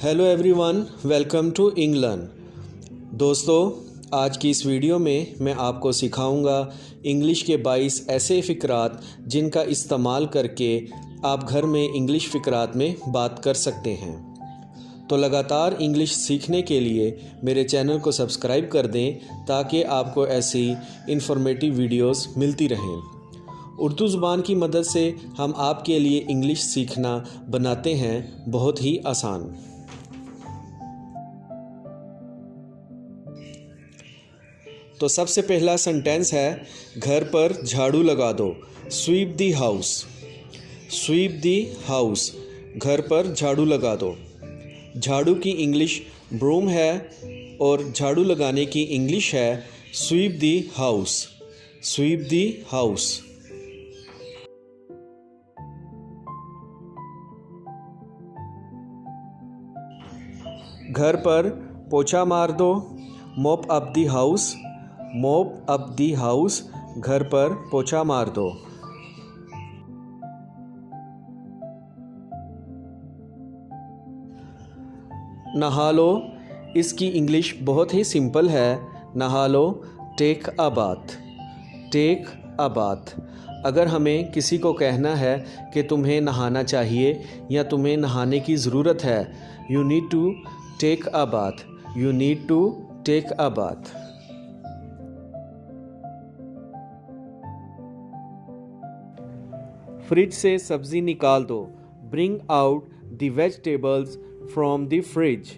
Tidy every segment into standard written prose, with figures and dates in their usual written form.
Hello everyone, welcome to England. दोस्तों, आज की इस वीडियो में मैं आपको सिखाऊंगा इंग्लिश के 22 ऐसे फ़िक्रात जिनका इस्तेमाल करके आप घर में इंग्लिश फ़िक्रात में बात कर सकते हैं। तो लगातार इंग्लिश सीखने के लिए मेरे चैनल को सब्सक्राइब कर दें ताकि आपको ऐसी इन्फॉर्मेटिव वीडियोस मिलती रहें। उर्दू ज़ुबान की मदद से हम आपके लिए इंग्लिश सीखना बनाते हैं बहुत ही आसान। तो सबसे पहला सेंटेंस है, घर पर झाड़ू लगा दो। Sweep the house. Sweep the house, घर पर झाड़ू लगा दो। झाड़ू की इंग्लिश ब्रूम है और झाड़ू लगाने की इंग्लिश है sweep the house. Sweep the house. घर पर पोछा मार दो। Mop up the house. Mop up the house, घर पर पोछा मार दो। नहा लो, इसकी इंग्लिश बहुत ही सिंपल है। नहा लो, take a bath. Take a bath. अगर हमें किसी को कहना है कि तुम्हें नहाना चाहिए या तुम्हें नहाने की ज़रूरत है, you need to take a bath. You need to take a bath. Fridge से सब्ज़ी निकाल दो। Bring out the vegetables from the fridge.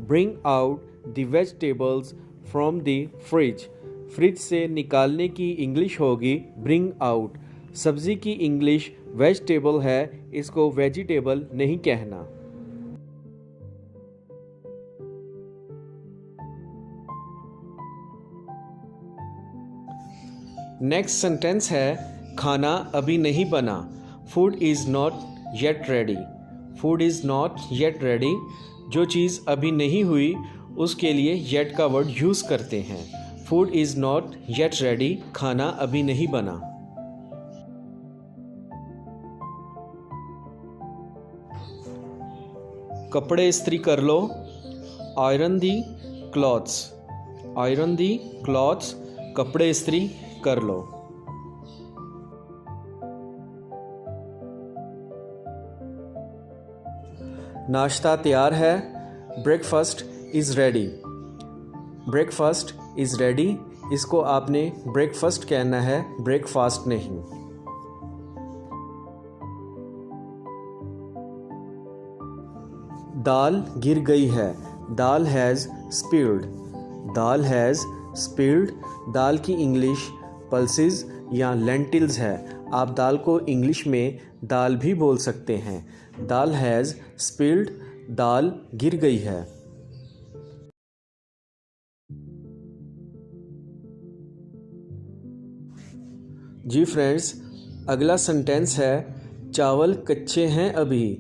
Bring out the vegetables from the fridge. Fridge से निकालने की इंग्लिश होगी ब्रिंग आउट। सब्ज़ी की इंग्लिश वेजिटेबल है, इसको वेजिटेबल नहीं कहना। नेक्स्ट सेंटेंस है, खाना अभी नहीं बना। Food is not yet ready. Food is not yet ready. जो चीज़ अभी नहीं हुई उसके लिए येट का वर्ड यूज़ करते हैं। Food is not yet ready, खाना अभी नहीं बना। कपड़े इस्त्री कर लो। आयरन दी क्लॉथ्स। आयरन दी क्लॉथ्स, कपड़े इस्त्री कर लो। नाश्ता तैयार है। Breakfast is ready. Breakfast is ready, इसको आपने ब्रेकफास्ट कहना है, ब्रेकफास्ट नहीं। दाल गिर गई है। Dal has spilled. Dal has spilled. दाल की इंग्लिश पल्सेस या लेंटिल्स है। आप दाल को इंग्लिश में दाल भी बोल सकते हैं। दाल हैज़ स्पिल्ड, दाल गिर गई है। जी फ्रेंड्स, अगला सेंटेंस है, चावल कच्चे हैं अभी।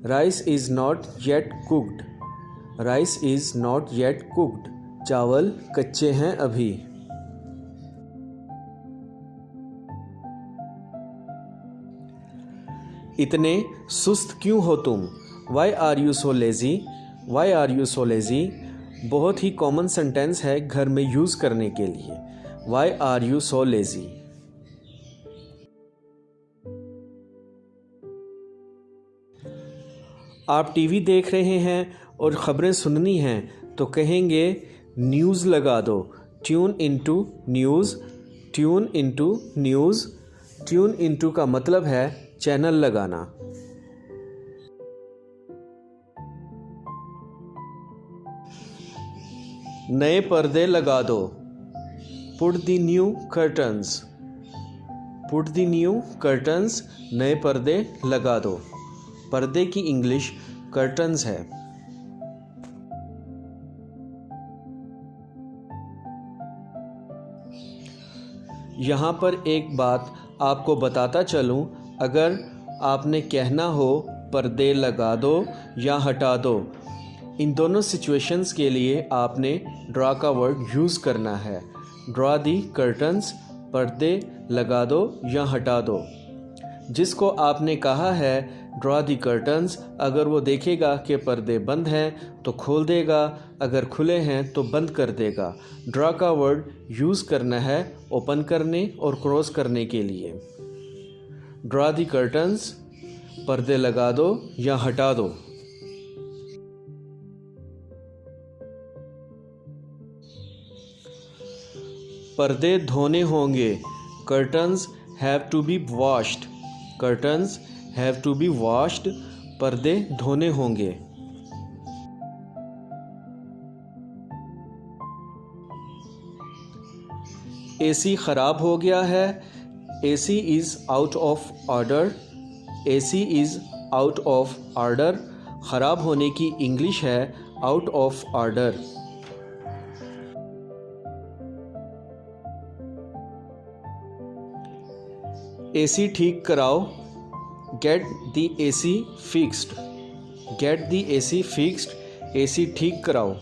Rice is not yet cooked. Rice is not yet cooked, चावल कच्चे हैं अभी। इतने सुस्त क्यों हो तुम? Why are you so lazy? Why are you so lazy, बहुत ही कॉमन सेंटेंस है घर में यूज़ करने के लिए। Why are you so lazy. आप टीवी देख रहे हैं और ख़बरें सुननी हैं तो कहेंगे न्यूज़ लगा दो। Tune into news. Tune into news. Tune into का मतलब है चैनल लगाना। नए पर्दे लगा दो। Put the new curtains. Put the new curtains, नए पर्दे लगा दो। पर्दे की इंग्लिश कर्टन्स है। यहाँ पर एक बात आपको बताता चलूँ, अगर आपने कहना हो पर्दे लगा दो या हटा दो, इन दोनों सिचुएशंस के लिए आपने ड्रा का वर्ड यूज़ करना है। ड्रा दी कर्टन्स, पर्दे लगा दो या हटा दो। जिसको आपने कहा है ड्रॉ दी कर्टन्स, अगर वो देखेगा कि पर्दे बंद हैं तो खोल देगा, अगर खुले हैं तो बंद कर देगा। ड्रॉ का वर्ड यूज़ करना है ओपन करने और क्रॉस करने के लिए। ड्रॉ दी कर्टन्स, पर्दे लगा दो या हटा दो। पर्दे धोने होंगे। Curtains have to be washed. Curtains have to be washed. पर्दे धोने होंगे। एसी खराब हो गया है। AC is out of order. AC is out of order. ख़राब होने की इंग्लिश है आउट ऑफ ऑर्डर। एसी ठीक कराओ। Get the AC fixed. Get the AC fixed. AC ठीक कराओ।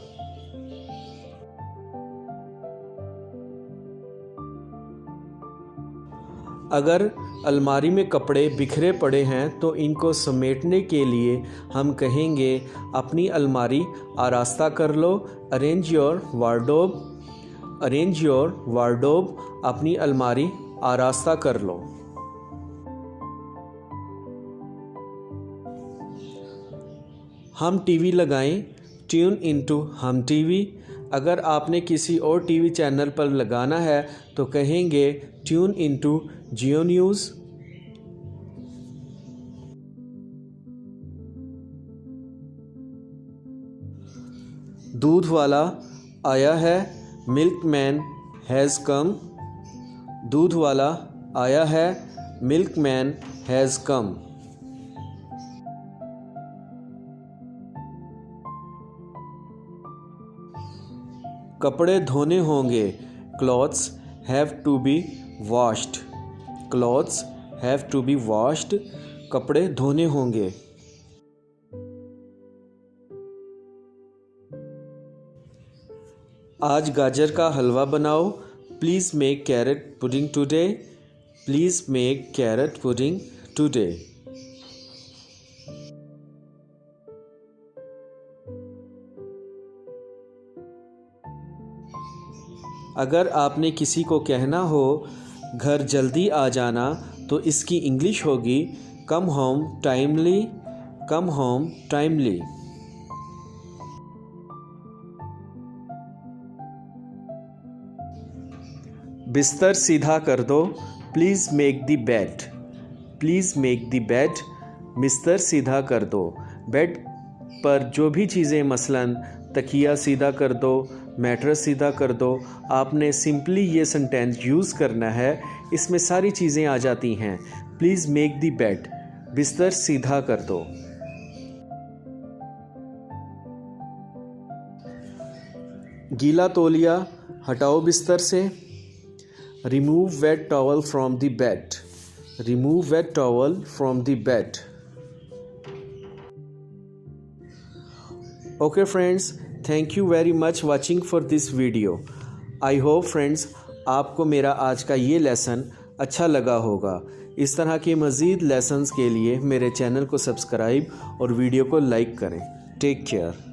अगर अलमारी में कपड़े बिखरे पड़े हैं तो इनको समेटने के लिए हम कहेंगे अपनी अलमारी आरास्ता कर लो। Arrange your wardrobe. Arrange your wardrobe. अपनी अलमारी आरास्ता कर लो। हम टीवी लगाएं। ट्यून इनटू हम टीवी। अगर आपने किसी और टीवी चैनल पर लगाना है तो कहेंगे ट्यून इनटू जियो न्यूज़। दूध वाला आया है। Milkman has come. दूध वाला आया है। Milkman has come. कपड़े धोने होंगे। Clothes have to be washed. Clothes have to be washed. कपड़े धोने होंगे। आज गाजर का हलवा बनाओ। Please make carrot pudding today. Please make carrot pudding today. अगर आपने किसी को कहना हो घर जल्दी आ जाना तो इसकी इंग्लिश होगी come home timely. Come home timely. बिस्तर सीधा कर दो। Please make the bed. Please make the bed. बिस्तर सीधा कर दो। बेड पर जो भी चीज़ें मसलन तकिया सीधा कर दो, मैट्रेस सीधा कर दो, आपने सिंपली ये सेंटेंस यूज़ करना है। इसमें सारी चीज़ें आ जाती हैं। Please make the bed. बिस्तर सीधा कर दो। गीला तौलिया हटाओ बिस्तर से। Remove wet towel from the bed. Remove wet towel from the bed. Okay friends, thank you very much watching for this video. I hope friends आपको मेरा आज का ये लेसन अच्छा लगा होगा। इस तरह के मज़ीद लेसन्स के लिए मेरे चैनल को सब्सक्राइब और वीडियो को लाइक करें। Take care.